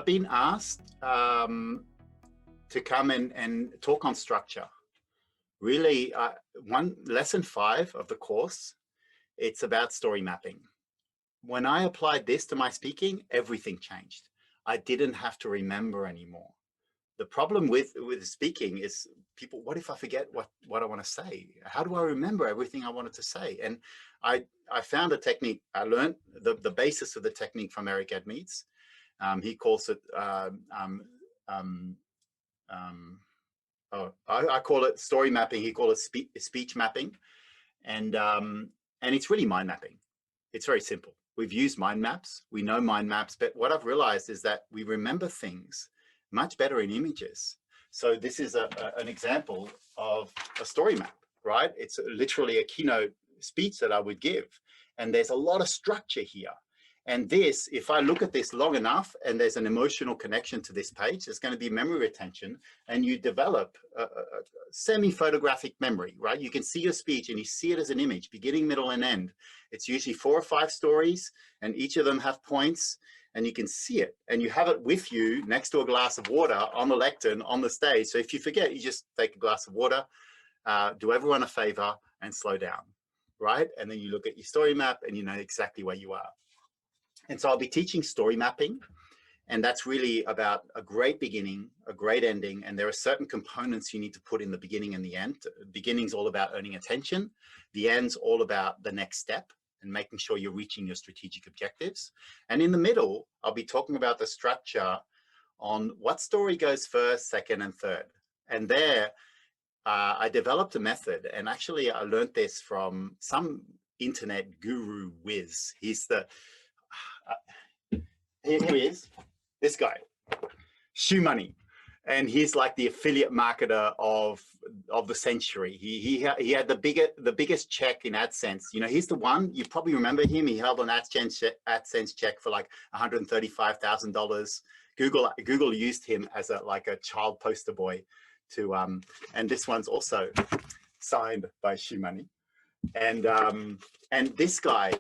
been asked to come and talk on structure. Really, lesson 5 of the course, it's about story mapping. When I applied this to my speaking, everything changed. I didn't have to remember anymore. The problem with speaking is people, what if I forget what I want to say? How do I remember everything I wanted to say? And I found a technique. I learned the basis of the technique from Eric Edmeades. He calls it, I call it story mapping. He calls it speech mapping. And it's really mind mapping. It's very simple. We've used mind maps. We know mind maps, but what I've realized is that we remember things much better in images. So this is an example of a story map, right? It's literally a keynote speech that I would give. And there's a lot of structure here. And this, if I look at this long enough and there's an emotional connection to this page, there's going to be memory retention, and you develop a semi-photographic memory, right? You can see your speech and you see it as an image, beginning, middle, and end. It's usually 4 or 5 stories, and each of them have points, and you can see it. And you have it with you next to a glass of water on the lectern, on the stage. So if you forget, you just take a glass of water, do everyone a favor, and slow down, right? And then you look at your story map and you know exactly where you are. And so I'll be teaching story mapping, and that's really about a great beginning, a great ending, and there are certain components you need to put in the beginning and the end. The beginning's all about earning attention. The end's all about the next step and making sure you're reaching your strategic objectives. And in the middle, I'll be talking about the structure on what story goes first, second, and third. And there, I developed a method, and actually I learned this from some internet guru whiz. He's the... here he is, this guy, Shoe Money, and he's like the affiliate marketer of the century. He had the biggest check in AdSense. You know, he's the one, you probably remember him. He held an AdSense check for like $135,000. Google used him as like a child poster boy to and this one's also signed by Shoe Money, and this guy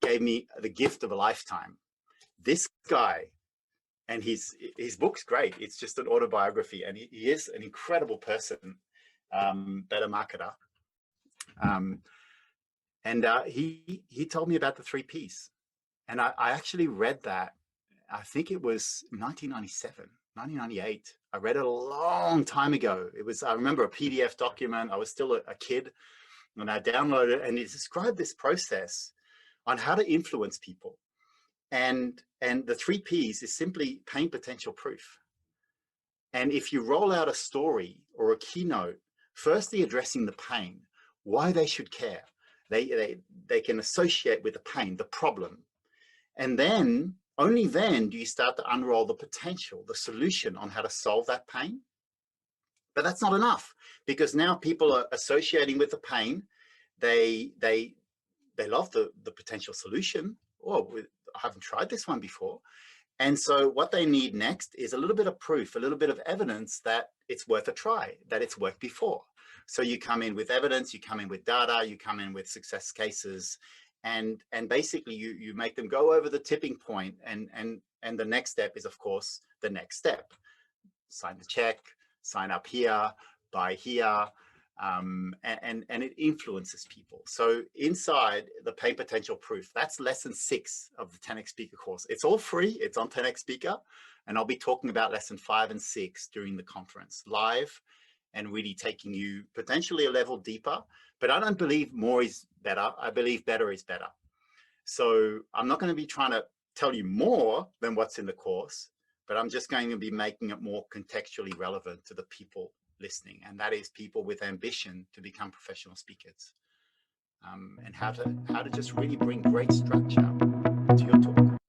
gave me the gift of a lifetime. This guy, and his book's great. It's just an autobiography, and he is an incredible person, better marketer. He told me about the 3 Ps, and I actually read that. I think it was 1997, 1998. I read it a long time ago. It was, I remember, a PDF document. I was still a kid, and I downloaded it, and it described this process on how to influence people. And the 3 Ps is simply pain potential proof. And if you roll out a story or a keynote, firstly addressing the pain, why they should care. They can associate with the pain, the problem. And then, only then do you start to unroll the potential, the solution on how to solve that pain. But that's not enough, because now people are associating with the pain. They love the potential solution. Oh, I haven't tried this one before. And so what they need next is a little bit of proof, a little bit of evidence that it's worth a try, that it's worked before. So you come in with evidence, you come in with data, you come in with success cases, and basically you make them go over the tipping point. And the next step is, of course, the next step. Sign the check, sign up here, buy here. And it influences people. So inside the pain potential proof, that's lesson 6 of the 10X Speaker course. It's all free. It's on 10X Speaker. And I'll be talking about lesson 5 and 6 during the conference live, and really taking you potentially a level deeper. But I don't believe more is better. I believe better is better. So I'm not going to be trying to tell you more than what's in the course, but I'm just going to be making it more contextually relevant to the people listening, and that is people with ambition to become professional speakers, and how to just really bring great structure to your talk.